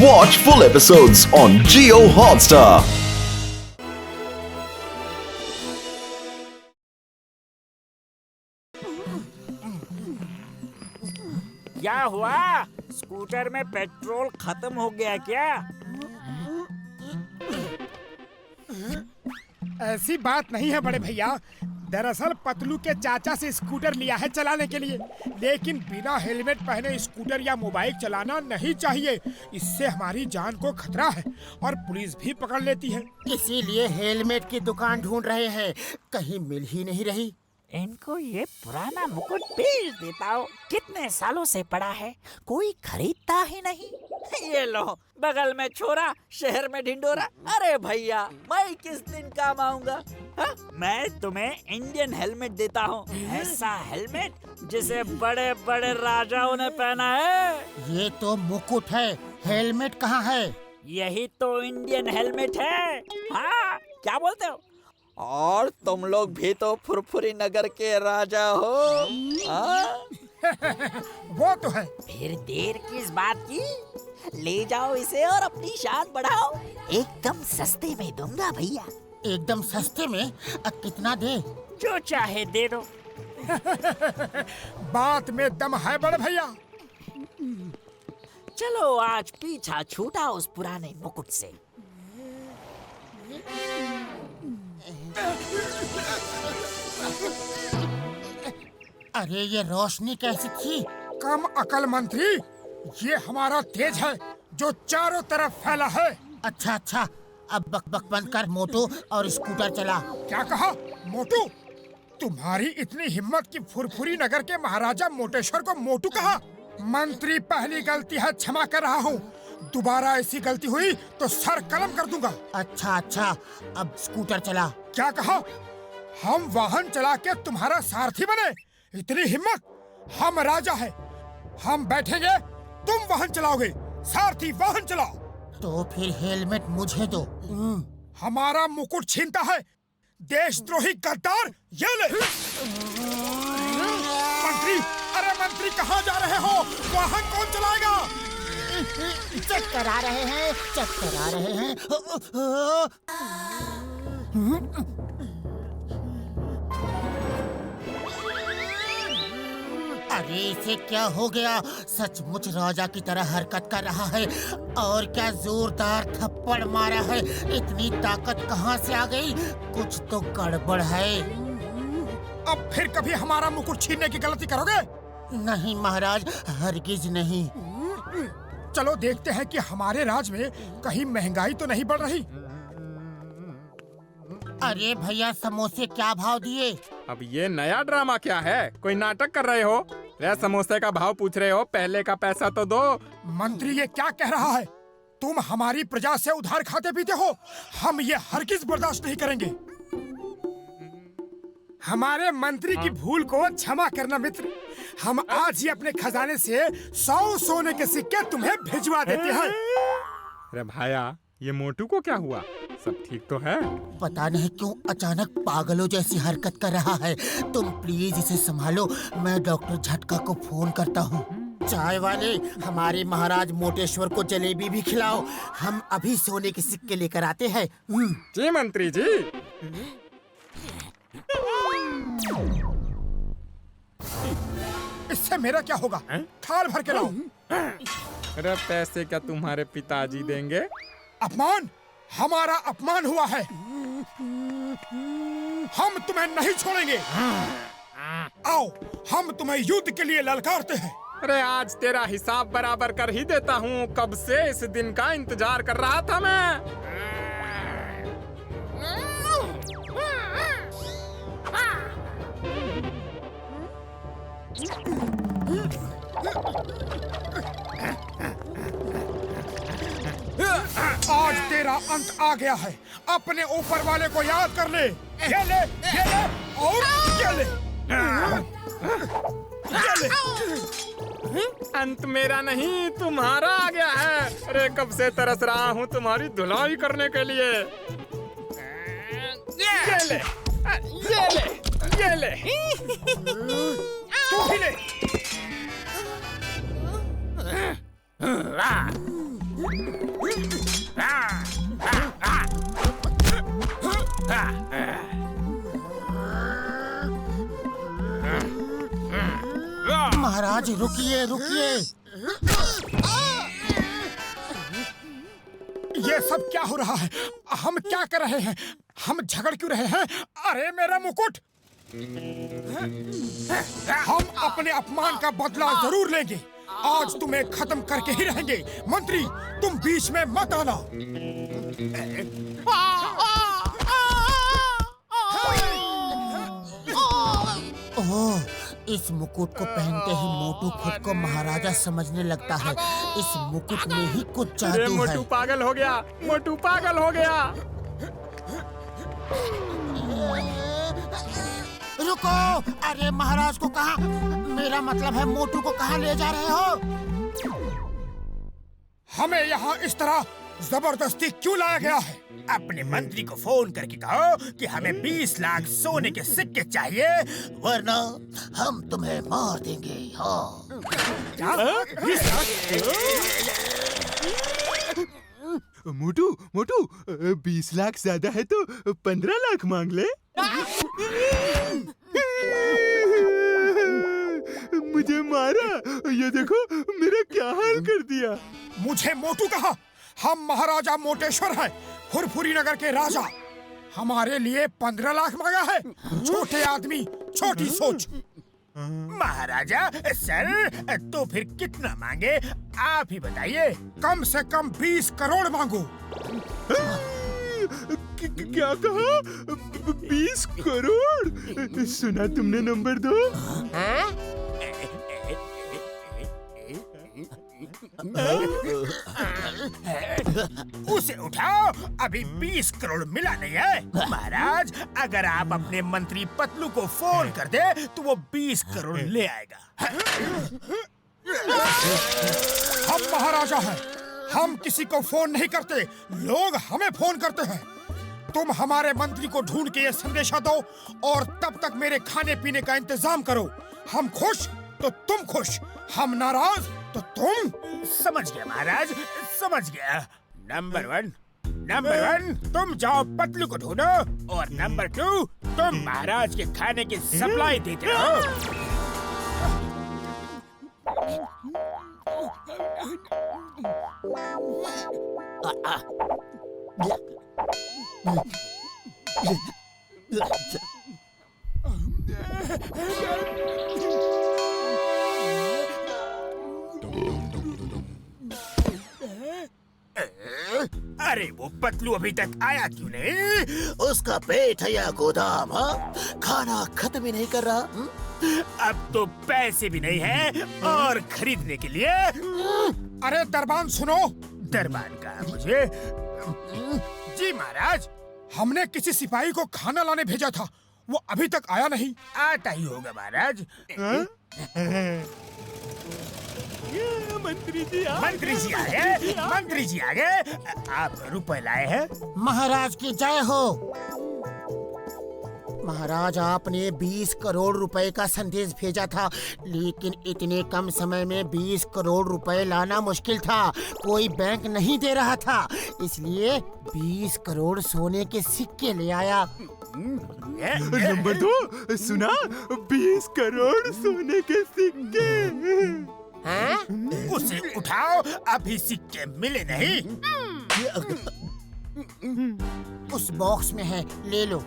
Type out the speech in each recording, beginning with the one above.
Watch full episodes on Jio Hotstar. क्या हुआ? Scooter में पेट्रोल खत्म हो गया क्या? ऐसी बात नहीं है बड़े भैया। दरअसल पतलू के चाचा से स्कूटर लिया है चलाने के लिए, लेकिन बिना हेलमेट पहने स्कूटर या मोबाइल चलाना नहीं चाहिए। इससे हमारी जान को खतरा है और पुलिस भी पकड़ लेती है। इसीलिए हेलमेट की दुकान ढूंढ रहे हैं, कहीं मिल ही नहीं रही। इनको ये पुराना मुकुट बेच देता हूँ। कितने सालों से पड़ा है, कोई खरीदता ही नहीं। ये लो, बगल में छोरा, शहर में ढिंडोरा। अरे भैया, मैं किस दिन काम आऊंगा? मैं तुम्हें इंडियन हेलमेट देता हूँ, ऐसा हेलमेट जिसे बड़े बड़े राजाओं ने पहना है। ये तो मुकुट है, हेलमेट कहाँ है? यही तो इंडियन हेलमेट है। हाँ, क्या बोलते हो? और तुम लोग भी तो फुरफुरी नगर के राजा हो। वो तो है। फिर देर किस बात की? ले जाओ इसे और अपनी शान बढ़ाओ। एकदम सस्ते में दूंगा भैया। एकदम सस्ते में? कितना दे? जो चाहे दे दो। बात में दम है बड़े भैया। चलो आज पीछा छूटा उस पुराने मुकुट से। अरे ये रोशनी कैसी थी? कम अकल मंत्री, ये हमारा तेज है जो चारों तरफ फैला है। अच्छा अच्छा, अब बक बक बंद कर मोटू और स्कूटर चला। क्या कहा मोटू? तुम्हारी इतनी हिम्मत कि फुरफुरी नगर के महाराजा मोटेश्वर को मोटू कहा? मंत्री, पहली गलती है, क्षमा कर रहा हूँ। दोबारा ऐसी गलती हुई तो सर कलम कर दूंगा। अच्छा अच्छा, अब स्कूटर चला। क्या कहा? हम वाहन चला के तुम्हारा सारथी बने? इतनी हिम्मत? हम राजा हैं, हम बैठेंगे, तुम वाहन चलाओगे। सारथी वाहन चलाओ। तो फिर हेलमेट मुझे दो। हमारा मुकुट छीनता है, देशद्रोही गद्दार। ये ले। मंत्री, अरे मंत्री कहाँ जा रहे हो? वाहन कौन चलाएगा? चक्कर आ रहे हैं, चक्कर आ रहे हैं। अरे इसे क्या हो गया? सचमुच राजा की तरह हरकत कर रहा है और क्या जोरदार थप्पड़ मारा है। इतनी ताकत कहाँ से आ गई? कुछ तो गड़बड़ है। अब फिर कभी हमारा मुकुट छीनने की गलती करोगे? नहीं महाराज, हरगिज नहीं। चलो देखते हैं कि हमारे राज में कहीं महंगाई तो नहीं बढ़ रही। अरे भैया, समोसे क्या भाव दिए? अब ये नया ड्रामा क्या है? कोई नाटक कर रहे हो? रे समोसे का भाव पूछ रहे हो, पहले का पैसा तो दो। मंत्री ये क्या कह रहा है? तुम हमारी प्रजा से उधार खाते पीते हो। हम ये हरगिज बर्दाश्त नहीं करेंगे। हमारे मंत्री की भूल को क्षमा करना मित्र। हम आज ही अपने खजाने से 100 सोने के सिक्के तुम्हें भिजवा देते हैं। अरे भाया, ये मोटू को क्या हुआ? सब ठीक तो है? पता नहीं क्यों अचानक पागलों जैसी हरकत कर रहा है। तुम प्लीज इसे संभालो, मैं डॉक्टर झटका को फोन करता हूँ। चाय वाले, हमारे महाराज मोटेश्वर को जलेबी भी खिलाओ। हम अभी सोने के सिक्के लेकर आते हैं। जी मंत्री जी। इससे मेरा क्या होगा? थाल भर के लाओ। अरे पैसे क्या तुम्हारे पिताजी देंगे? अपमान, हमारा अपमान हुआ है। हम तुम्हें नहीं छोड़ेंगे। आओ, हम तुम्हें युद्ध के लिए ललकारते हैं। अरे आज तेरा हिसाब बराबर कर ही देता हूँ। कब से इस दिन का इंतजार कर रहा था मैं। आज तेरा अंत आ गया है। अपने ऊपर वाले को याद कर ले। ये ले और ये ले। अंत मेरा नहीं, तुम्हारा आ गया है। अरे कब से तरस रहा हूँ तुम्हारी धुलाई करने के लिए। ये ले, ये ले, ये ले। तू भी ले। महाराज रुकिए रुकिए। ये सब क्या हो रहा है? हम क्या कर रहे हैं? हम झगड़ क्यों रहे हैं? अरे मेरा मुकुट! हम अपने अपमान का बदला जरूर लेंगे। आज तुम्हें खत्म करके ही रहेंगे। मंत्री, तुम बीच में मत आना। ओह, इस मुकुट को पहनते ही मोटू खुद को महाराजा समझने लगता है। इस मुकुट में ही कुछ जादू है। मोटू पागल हो गया, मोटू पागल हो गया। रुको! अरे महाराज को कहाँ, मेरा मतलब है मोटू को कहाँ ले जा रहे हो? हमें यहाँ इस तरह जबरदस्ती क्यों लाया गया है? अपने मंत्री को फोन करके कहो कि हमें 20 लाख सोने के सिक्के चाहिए, वरना हम तुम्हें मार देंगे। हाँ। मोटू मोटू 20 लाख ज्यादा है तो 15 लाख मांग ले। मुझे मारा, ये देखो मेरा क्या हाल कर दिया। मुझे मोटू कहा? हम महाराजा मोटेश्वर हैं, फुरफुरी नगर के राजा। हमारे लिए 15 लाख मांगा है? छोटे आदमी, छोटी सोच। महाराजा सर, तो फिर कितना मांगे आप ही बताइए। कम से कम 20 करोड़ मांगो। क्या कहा? 20 करोड़? सुना तुमने नंबर 2? उसे उठाओ, अभी 20 करोड़ मिला नहीं है। महाराज, अगर आप अपने मंत्री पतलू को फोन कर दे तो वो 20 करोड़ ले आएगा। हम महाराजा हैं, हम किसी को फोन नहीं करते, लोग हमें फोन करते हैं। तुम हमारे मंत्री को ढूंढ के ये संदेशा दो और तब तक मेरे खाने पीने का इंतजाम करो। हम खुश तो तुम खुश, हम नाराज तो तुम। समझ गया महाराज, समझ गया। नंबर 1 तुम जाओ पतलू को ढूंढो, और नंबर 2 तुम महाराज के खाने की सप्लाई देते रहो। अरे वो पतलू अभी तक आया क्यों नहीं? उसका पेट है या गोदाम? हाँ, खाना खत्म ही नहीं कर रहा। अब तो पैसे भी नहीं है और खरीदने के लिए। अरे दरबान सुनो। दरबान कहा मुझे? जी महाराज, हमने किसी सिपाही को खाना लाने भेजा था, वो अभी तक आया नहीं। आता ही होगा महाराज। मंत्री जी मंत्री जी आ गए। आप रुपए लाए हैं? महाराज की जय हो। महाराज, आपने 20 करोड़ रुपए का संदेश भेजा था, लेकिन इतने कम समय में 20 करोड़ रुपए लाना मुश्किल था। कोई बैंक नहीं दे रहा था, इसलिए 20 करोड़ सोने के सिक्के ले आया। नंबर 2 सुना? 20 करोड़ सोने के सिक्के। उसे उठाओ, अभी सिक्के मिले नहीं। उस बॉक्स में है, ले लो।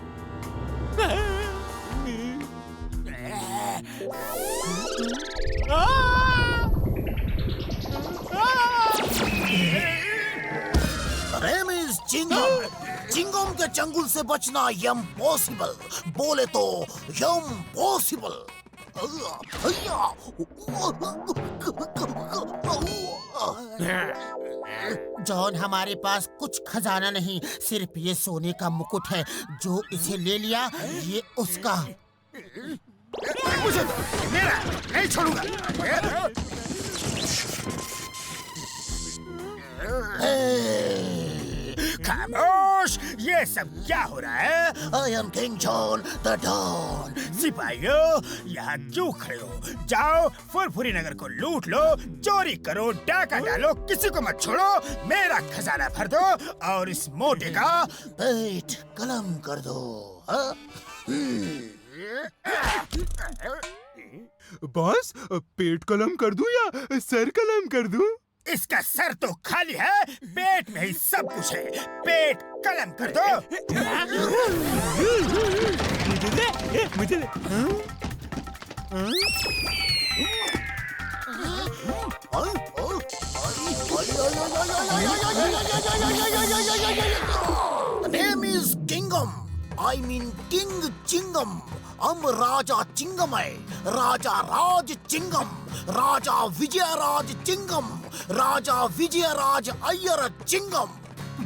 चिंगम के चंगुल से बचना इम्पॉसिबल, बोले तो इम्पॉसिबल। जॉन, हमारे पास कुछ खजाना नहीं, सिर्फ ये सोने का मुकुट है। जो इसे ले लिया ये उसका। मुझे मेरा नहीं छोड़ूंगा। खामोश। खामोश, ये सब क्या हो रहा है? I am king John the don. सिपाहियों, यहाँ क्यों खड़े हो? जाओ फुरफुरी नगर को लूट लो, चोरी करो, डाका डालो, किसी को मत छोड़ो, मेरा खजाना भर दो और इस मोटे का पेट कलम कर दो। हाँ? बॉस, पेट कलम कर दूं या सर कलम कर दूं? इसका सर तो खाली है, पेट में ही सब कुछ है। पेट कलम कर दो। मुझे नेम इज किंगम, आई मीन किंग चिंगम। हम राजा चिंगम है, राजा राज चिंगम, राजा विजयराज चिंगम, राजा विजयराज अय्यर चिंगम।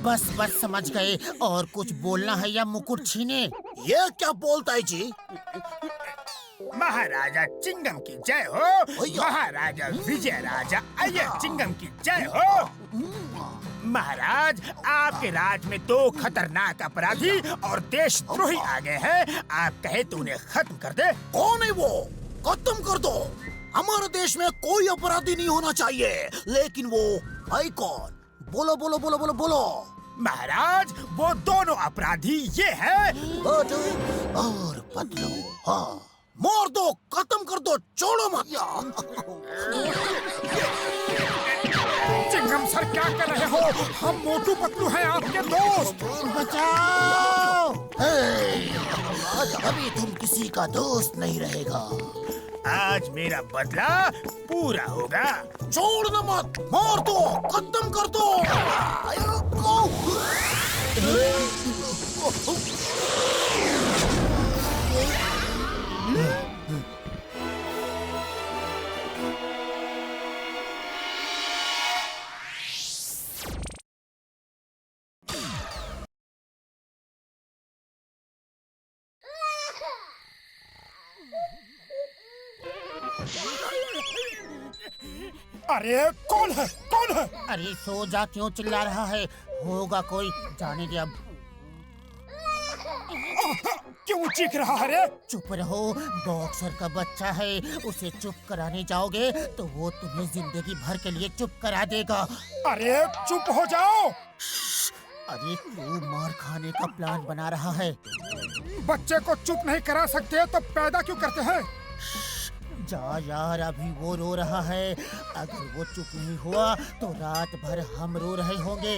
बस बस समझ गए। और कुछ बोलना है या मुकुट छीने? ये क्या बोलता है जी? महाराजा चिंगम की जय हो, महाराजा विजय राजा अय्यर चिंगम की जय हो। महाराज, आपके राज में 2 खतरनाक अपराधी और देशद्रोही आ गए हैं। आप कहे तो उन्हें खत्म कर दे। कौन है वो? खत्म कर दो। हमारे देश में कोई अपराधी नहीं होना चाहिए, लेकिन वो है कौन? बोलो बोलो बोलो बोलो बोलो। महाराज, वो दोनों अपराधी ये हैं। मोटू और पतलू। हाँ, मार दो, खत्म कर दो, छोड़ो मत। चिंगम सर, क्या कर रहे हो? हम मोटू पतलू हैं, आपके दोस्त। बचाओ! आज अभी तुम किसी का दोस्त नहीं रहेगा। आज मेरा बदला पूरा होगा। छोड़ना मत, मार दो, खत्म कर दो। अरे कौन है? कौन है? अरे सो जा, क्यों चिल्ला रहा है? होगा कोई, जाने दे अब। क्यों चीख रहा है रे? चुप रहो, बॉक्सर का बच्चा है। उसे चुप कराने जाओगे तो वो तुम्हें जिंदगी भर के लिए चुप करा देगा। अरे चुप हो जाओ। अरे क्यों मार खाने का प्लान बना रहा है? बच्चे को चुप नहीं करा सकते तो पैदा क्यों करते हैं? जा यार, अभी वो रो रहा है। अगर वो चुप नहीं हुआ तो रात भर हम रो रहे होंगे।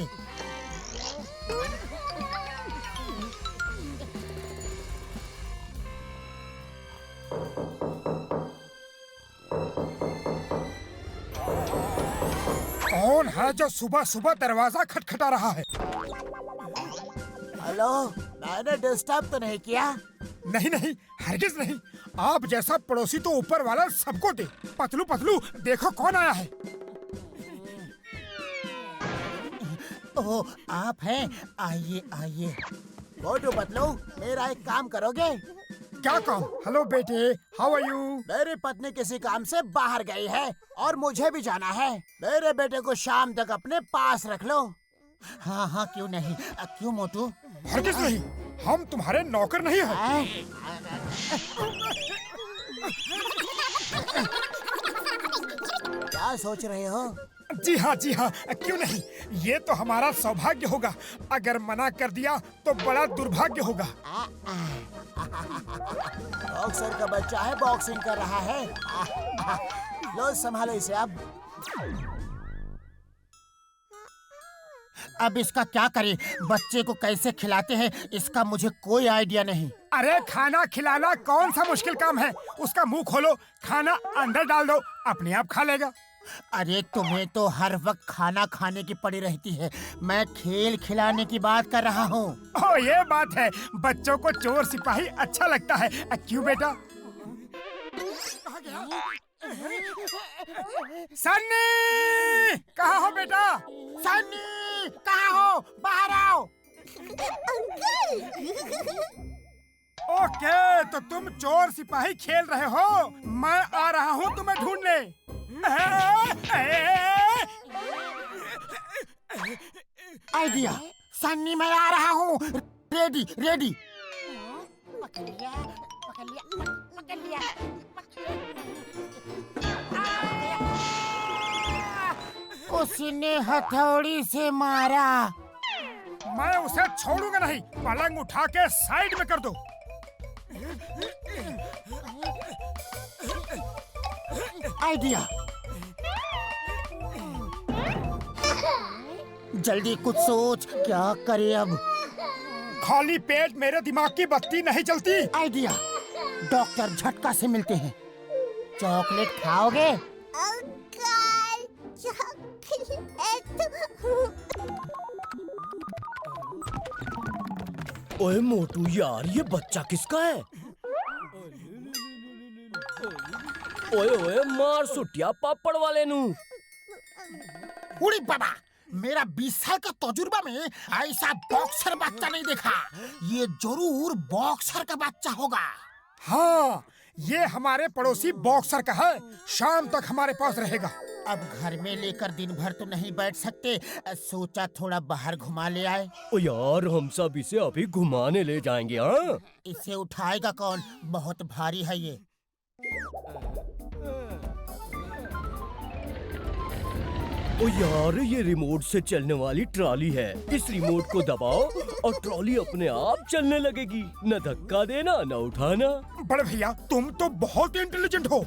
कौन है जो सुबह सुबह दरवाजा खटखटा रहा है? हेलो, मैंने डिस्टर्ब तो नहीं किया? नहीं नहीं, हरगिज नहीं। आप जैसा पड़ोसी तो ऊपर वाला सबको दे। पतलू पतलू, देखो कौन आया है। ओह, आप हैं? आइए आइए। मोटू पतलू, मेरा एक काम करोगे? क्या काम? हेलो बेटे, हाउ आर यू? मेरी पत्नी किसी काम से बाहर गई है और मुझे भी जाना है। मेरे बेटे को शाम तक अपने पास रख लो। हाँ हाँ, क्यों नहीं। क्यों मोटू? हरगिज नहीं, हम तुम्हारे नौकर नहीं हैं। क्या सोच रहे हो? जी हाँ जी हाँ, क्यों नहीं। ये तो हमारा सौभाग्य होगा। अगर मना कर दिया तो बड़ा दुर्भाग्य होगा। बॉक्सर का बच्चा है, बॉक्सिंग कर रहा है। लो संभालो इसे। अब इसका क्या करें? बच्चे को कैसे खिलाते हैं इसका मुझे कोई आइडिया नहीं। अरे खाना खिलाना कौन सा मुश्किल काम है? उसका मुंह खोलो, खाना अंदर डाल दो, अपने आप खा लेगा। अरे तुम्हें तो हर वक्त खाना खाने की पड़ी रहती है। मैं खेल खिलाने की बात कर रहा हूँ। ओ ये बात है, बच्चों को चोर सिपाही अच्छा लगता है। क्यों बेटा? सन्नी, कहाँ हो बेटा? सन्नी, कहाँ हो? बाहर आओ। ओके, तो तुम चोर सिपाही खेल रहे हो। मैं आ रहा हूँ तुम्हें ढूंढने। आइडिया, सन्नी मैं आ रहा हूँ। Ready ready. उसने हथौड़ी से मारा। मैं उसे छोड़ूंगा नहीं। पलंग उठा के साइड में कर दो। आइडिया। जल्दी कुछ सोच, क्या करे अब? खाली पेट मेरे दिमाग की बत्ती नहीं चलती। आइडिया। डॉक्टर झटका से मिलते हैं। चॉकलेट खाओगे? ओए मोटू यार, ये बच्चा किसका है? ओए ओए मार सुटिया पापड़ वाले नू। उड़ी बाबा, मेरा 20 साल का तजुर्बा में ऐसा बॉक्सर बच्चा नहीं देखा। ये जरूर बॉक्सर का बच्चा होगा। हाँ, ये हमारे पड़ोसी बॉक्सर का है। शाम तक हमारे पास रहेगा। अब घर में लेकर दिन भर तो नहीं बैठ सकते, सोचा थोड़ा बाहर घुमा ले आए। ओ यार, हम सब इसे अभी घुमाने ले जाएंगे। हाँ, इसे उठाएगा कौन? बहुत भारी है ये। ओ यार, ये रिमोट से चलने वाली ट्रॉली है। इस रिमोट को दबाओ और ट्रॉली अपने आप चलने लगेगी। न धक्का देना न उठाना। बड़े भैया, तुम तो बहुत इंटेलिजेंट हो।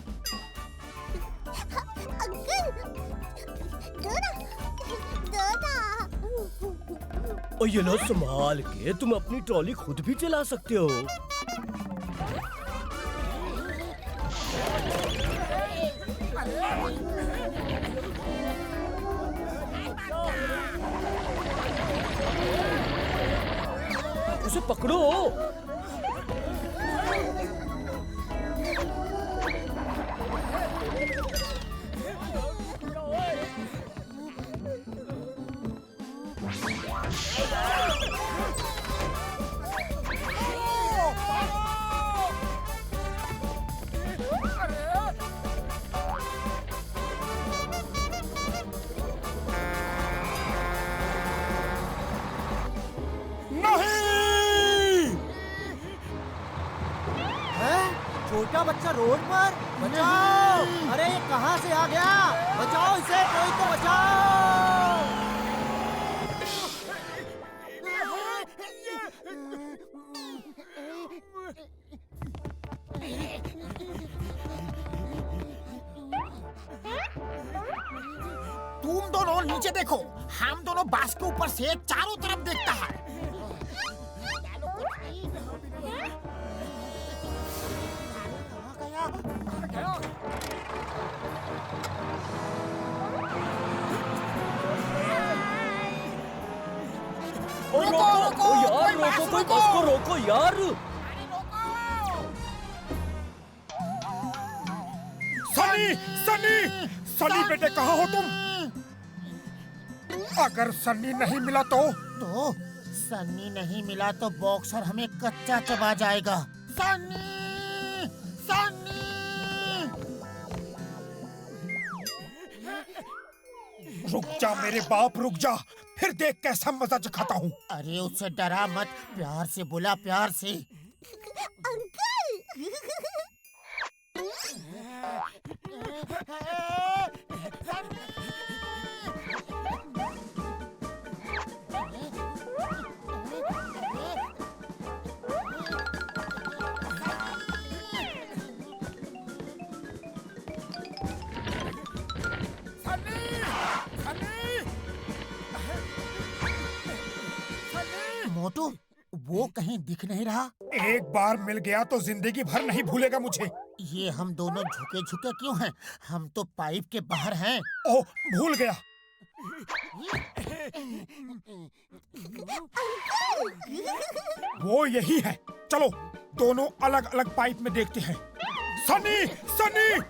ओ ये लो, संभाल के, तुम अपनी ट्रॉली खुद भी चला सकते हो। उसे पकड़ो। छोटा बच्चा रोड पर, बचाओ! अरे ये कहाँ से आ गया? बचाओ इसे, कोई तो बचाओ! तुम दोनों नीचे देखो, हम दोनों बांस के ऊपर से चारों तरफ देखता है। रोको यार, रोको, कोई बस को रोको यार। सनी, सनी, सनी बेटे, कहाँ हो तुम? अगर सन्नी नहीं मिला तो सन्नी नहीं मिला तो बॉक्सर हमें कच्चा चबा जाएगा। सन्नी, सन्नी! रुक जा मेरे बाप, रुक जा, फिर देख कैसा मजा चखाता हूँ। अरे उससे डरा मत, प्यार से बोला, प्यार से। मोटू, वो कहीं दिख नहीं रहा। एक बार मिल गया तो जिंदगी भर नहीं भूलेगा मुझे। ये हम दोनों झुके झुके क्यों हैं? हम तो पाइप के बाहर हैं। ओह, भूल गया। वो यही है। चलो दोनों अलग अलग पाइप में देखते हैं। सनी, सनी!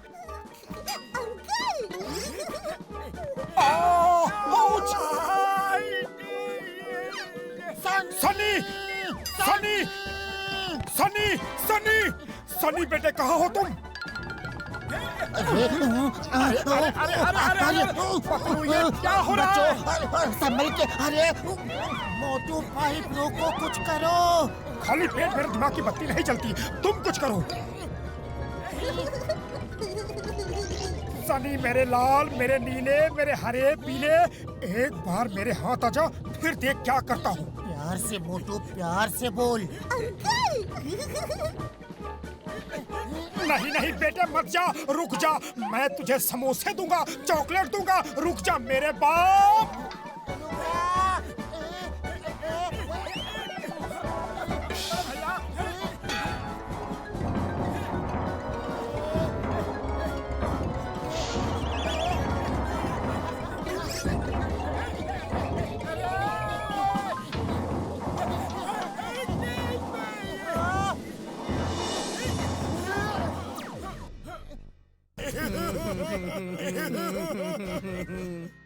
सनी, सनी, सनी, सनी, सनी बेटे, कहाँ हो तुम? पतलू ये क्या हो रहा है? संभल के, अरे मोटू भाई रोको, कुछ करो। खाली पेट मेरे दिमाग की बत्ती नहीं चलती, तुम कुछ करो। सनी मेरे लाल, मेरे नीले, मेरे हरे पीले, एक बार मेरे हाथ आजा, फिर देख क्या करता हूँ। प्यार से मोटू, प्यार से बोल। नहीं नहीं बेटे मत जा, रुक जा, मैं तुझे समोसे दूंगा, चॉकलेट दूंगा, रुक जा मेरे बाप।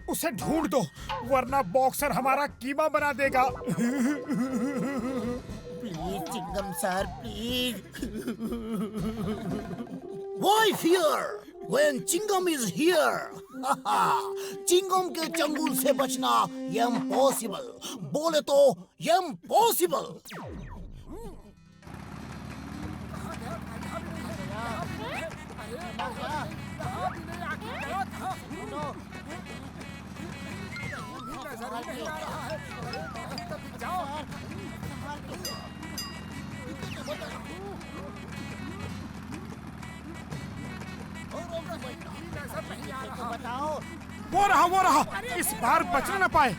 उसे ढूंढ दो, वरना बॉक्सर हमारा कीमा बना देगा। Please Chingam sir, please. Why fear when Chingam is here? Chingam के चंगुल से बचना इम्पॉसिबल, बोले तो इम्पॉसिबल। वो रहा, इस बार बचना न पाए।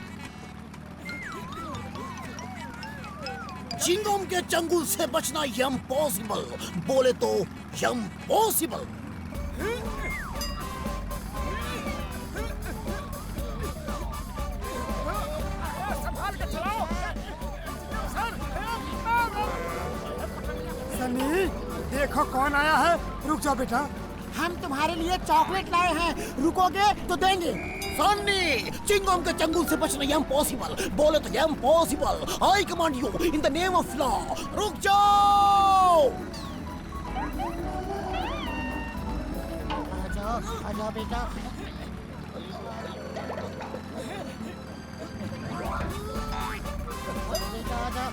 चिंगम के चंगुल से बचना इम्पॉसिबल, बोले तो इम्पॉसिबल। सनी देखो कौन आया है, रुक जाओ बेटा। हम तुम्हारे लिए चॉकलेट लाए हैं, रुकोगे तो देंगे। सन्नी, चिंगम के चंगुल से बचना इम्पॉसिबल, बोले तो impossible. I command you in the name of law, रुक जाओ। आजा बेटा। बेटा आजा।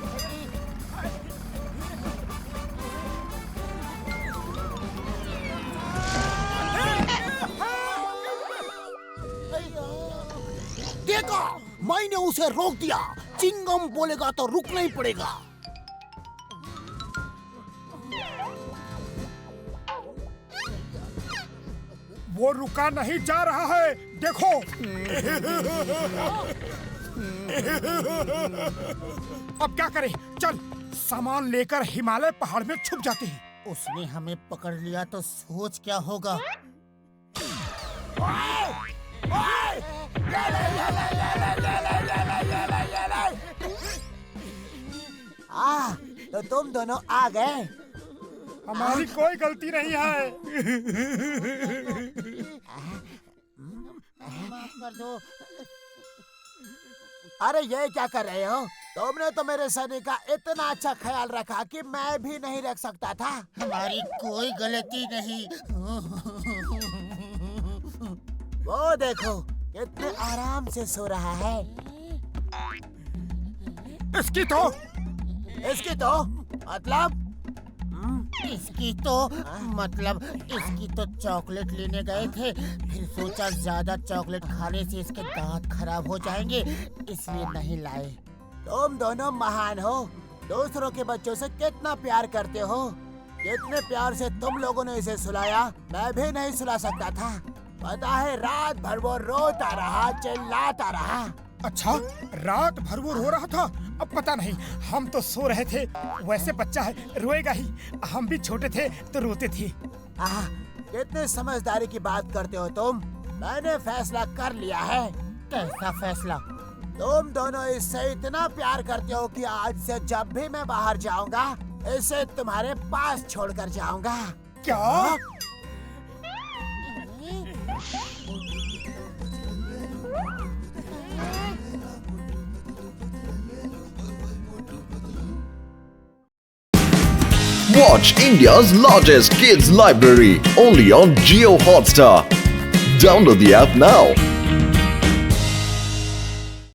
देखा, मैंने उसे रोक दिया। चिंगम बोलेगा तो रुकना ही पड़ेगा। वो रुका नहीं जा रहा है, देखो। अब क्या करें? चल सामान लेकर हिमालय पहाड़ में छुप जाते हैं। उसने हमें पकड़ लिया तो सोच क्या होगा। तो तुम दोनों आ गए। हमारी कोई गलती नहीं है। माफ कर दो। अरे ये क्या कर रहे हो? तुमने तो मेरे सनी का इतना अच्छा ख्याल रखा कि मैं भी नहीं रख सकता था। हमारी कोई गलती नहीं। वो देखो कितने आराम से सो रहा है। इसकी तो इसकी तो चॉकलेट लेने गए थे, फिर सोचा ज्यादा चॉकलेट खाने से इसके दांत खराब हो जाएंगे, इसलिए नहीं लाए। तुम दोनों महान हो, दूसरों के बच्चों से कितना प्यार करते हो। कितने प्यार से तुम लोगों ने इसे सुलाया, मैं भी नहीं सुला सकता था। पता है रात भर वो रोता रहा, चिल्लाता रहा। अच्छा, रात भर वो रो रहा था? अब पता नहीं, हम तो सो रहे थे। वैसे बच्चा है, रोएगा ही। हम भी छोटे थे तो रोते थे। कितने समझदारी की बात करते हो तुम। मैंने फैसला कर लिया है। कैसा फैसला? तुम दोनों इससे इतना प्यार करते हो कि आज से जब भी मैं बाहर जाऊंगा, इसे तुम्हारे पास छोड़कर जाऊंगा। क्या? Watch India's largest kids library only on Jio Hotstar. Download the app now.